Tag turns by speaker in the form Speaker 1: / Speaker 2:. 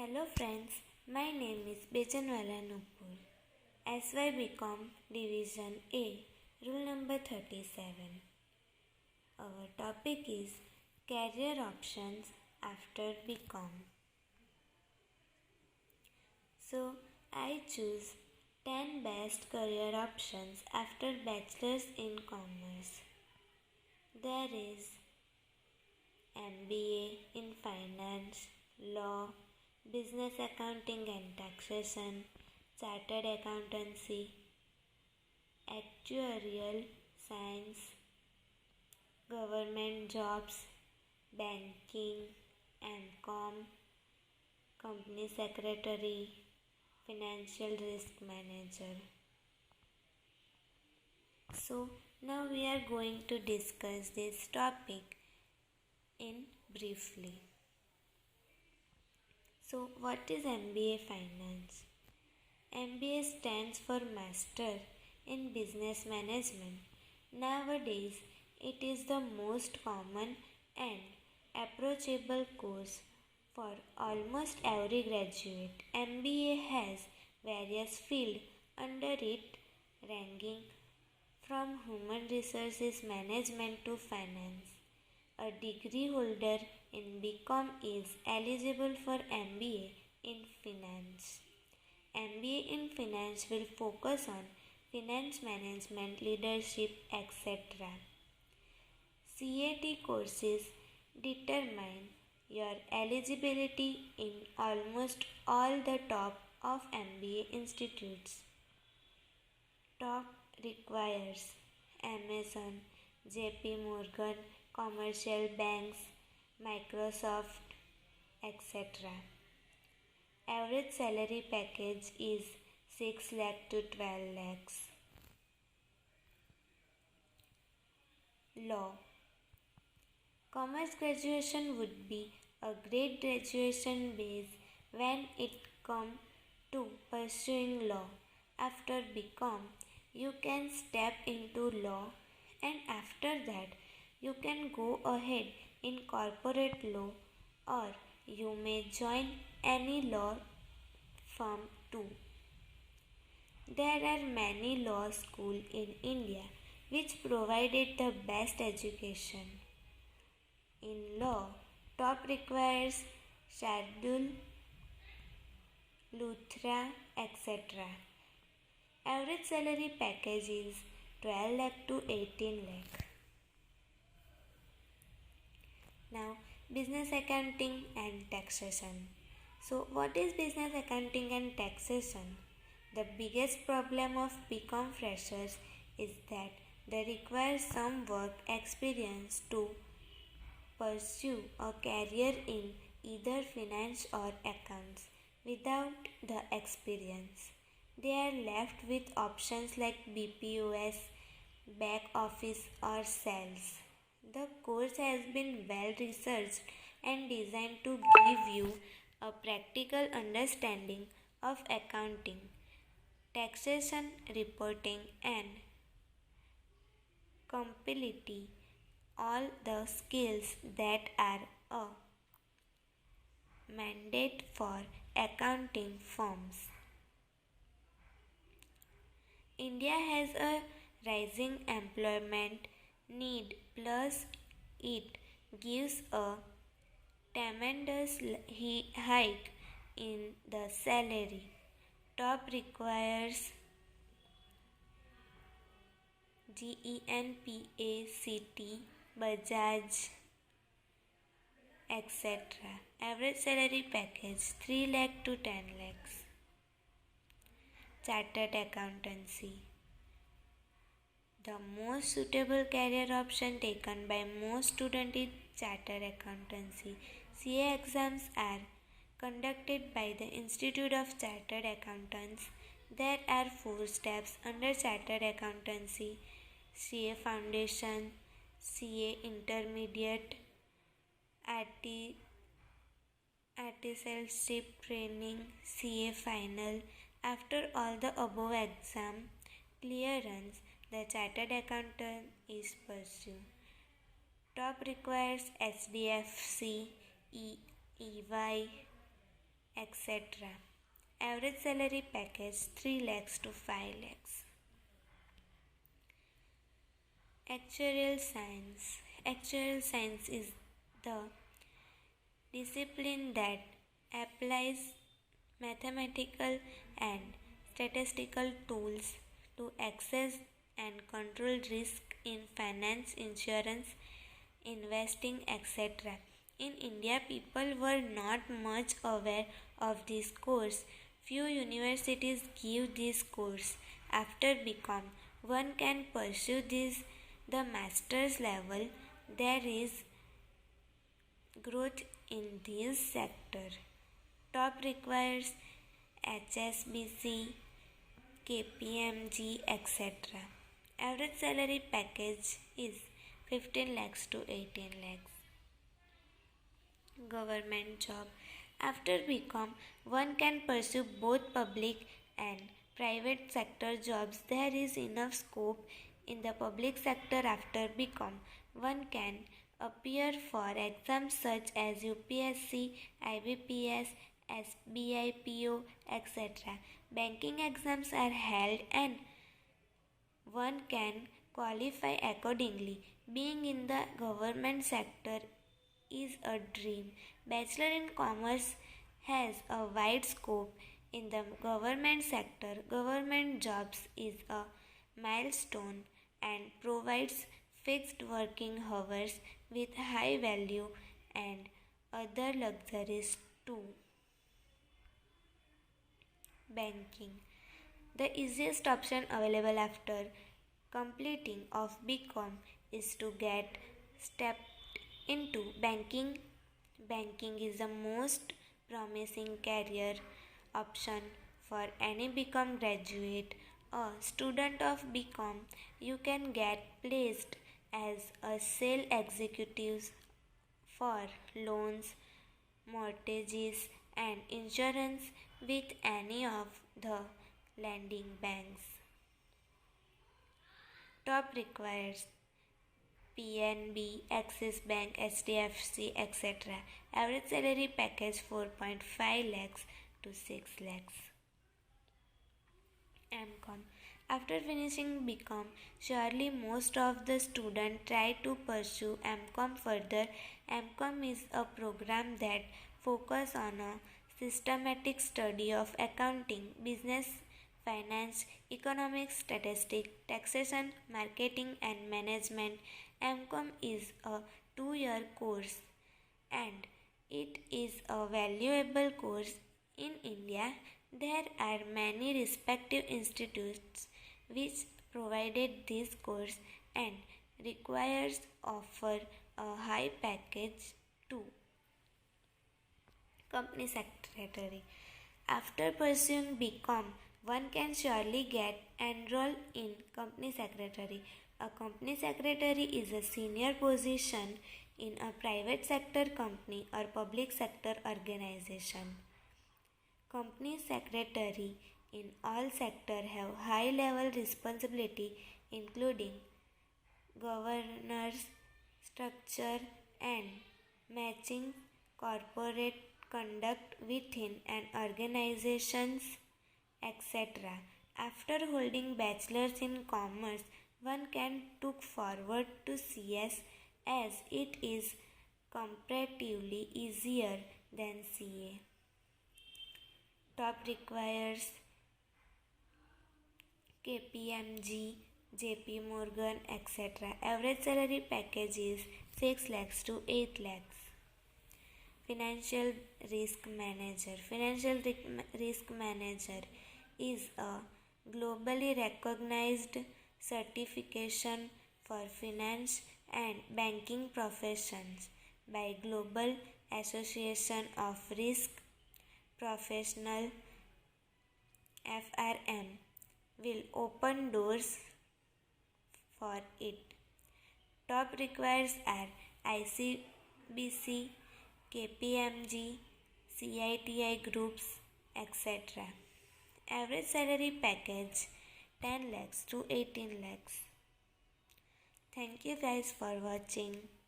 Speaker 1: Hello friends, my name is Bejanwala Nupur. SY BCom Division A, Rule number 37. Our topic is career options after BCom. So I choose 10 best career options after Bachelor's in Commerce. There is MBA in Finance, Law, Business Accounting and Taxation, Chartered Accountancy, Actuarial Science, Government Jobs, Banking, MCom, Company Secretary, Financial Risk Manager. So now we are going to discuss this topic in briefly. So what is MBA Finance? MBA stands for Master in Business Management. Nowadays, it is the most common and approachable course for almost every graduate. MBA has various fields under it, ranging from human resources management to finance. A degree holder in BCom is eligible for MBA in Finance. MBA in Finance will focus on finance management, leadership, etc. CAT courses determine your eligibility in almost all the top of MBA institutes. Top requires Amazon, JP Morgan, commercial banks, Microsoft, etc. Average salary package is 6 lakh to 12 lakhs. Law. Commerce graduation would be a great graduation base when it comes to pursuing law. After BCom, you can step into law, and after that you can go ahead in corporate law, or you may join any law firm too. There are many law schools in India which provided the best education. In law, top requires Shardul, Luthra, etc. Average salary package is 12 lakh to 18 lakh. Now, business accounting and taxation. So, what is business accounting and taxation? The biggest problem of BCom freshers is that they require some work experience to pursue a career in either finance or accounts. Without the experience, they are left with options like BPOS, back office, or sales. The course has been well researched and designed to give you a practical understanding of accounting, taxation, reporting, and comptability, all the skills that are a mandate for accounting firms. India has a rising employment need, plus it gives a tremendous hike in the salary. Top requires GENPACT, Bajaj, etc. Average salary package 3 lakh to 10 lakhs. Chartered accountancy. The most suitable career option taken by most students is chartered accountancy. CA exams are conducted by the Institute of Chartered Accountants. There are 4 steps under chartered accountancy: CA Foundation, CA Intermediate, Apprenticeship Training, CA Final. After all the above exam clearance, the chartered accountant is pursued. Top requires HDFC, EY, etc. Average salary package 3 lakhs to 5 lakhs. Actuarial science. Actuarial science is the discipline that applies mathematical and statistical tools to assess and control risk in finance, insurance, investing, etc. In India, people were not much aware of this course. Few universities give this course. After BCom, one can pursue this the master's level. There is growth in this sector. Top requires HSBC, KPMG, etc. Average salary package is 15 lakhs to 18 lakhs. Government job. After BCom, one can pursue both public and private sector jobs. There is enough scope in the public sector after BCom. One can appear for exams such as UPSC, IBPS, SBI, PO, etc. Banking exams are held and one can qualify accordingly. Being in the government sector is a dream. Bachelor in Commerce has a wide scope in the government sector. Government jobs is a milestone and provides fixed working hours with high value and other luxuries too. Banking. The easiest option available after completing of BCom is to get stepped into banking. Banking is the most promising career option for any BCom graduate. A student of BCom, you can get placed as a sales executive for loans, mortgages, and insurance with any of the lending banks. Top requires PNB, Axis Bank, HDFC, etc. Average salary package 4.5 lakhs to 6 lakhs. MCom. After finishing BCom, surely most of the students try to pursue MCom further. MCom is a program that focuses on a systematic study of accounting, business, finance, economics, statistics, taxation, marketing, and management. MCom is a 2-year course and it is a valuable course in India. There are many respective institutes which provided this course and requires offer a high package too. Company Secretary. After pursuing BCom, one can surely get enrolled in Company Secretary. A Company Secretary is a senior position in a private sector company or public sector organization. Company Secretary in all sectors have high level responsibility including governance, structure and matching corporate conduct within an organizations, etc. After holding bachelor's in commerce, one can look forward to CS as it is comparatively easier than CA. Top requires KPMG, JP Morgan, etc. Average salary package is 6 lakhs to 8 lakhs. Financial Risk Manager. Financial Risk Manager is a globally recognized certification for finance and banking professions by Global Association of Risk Professional FRM will open doors for it. Top requires are ICBC, KPMG, CITI groups, etc. Average salary package 10 lakhs to 18 lakhs. Thank you guys for watching.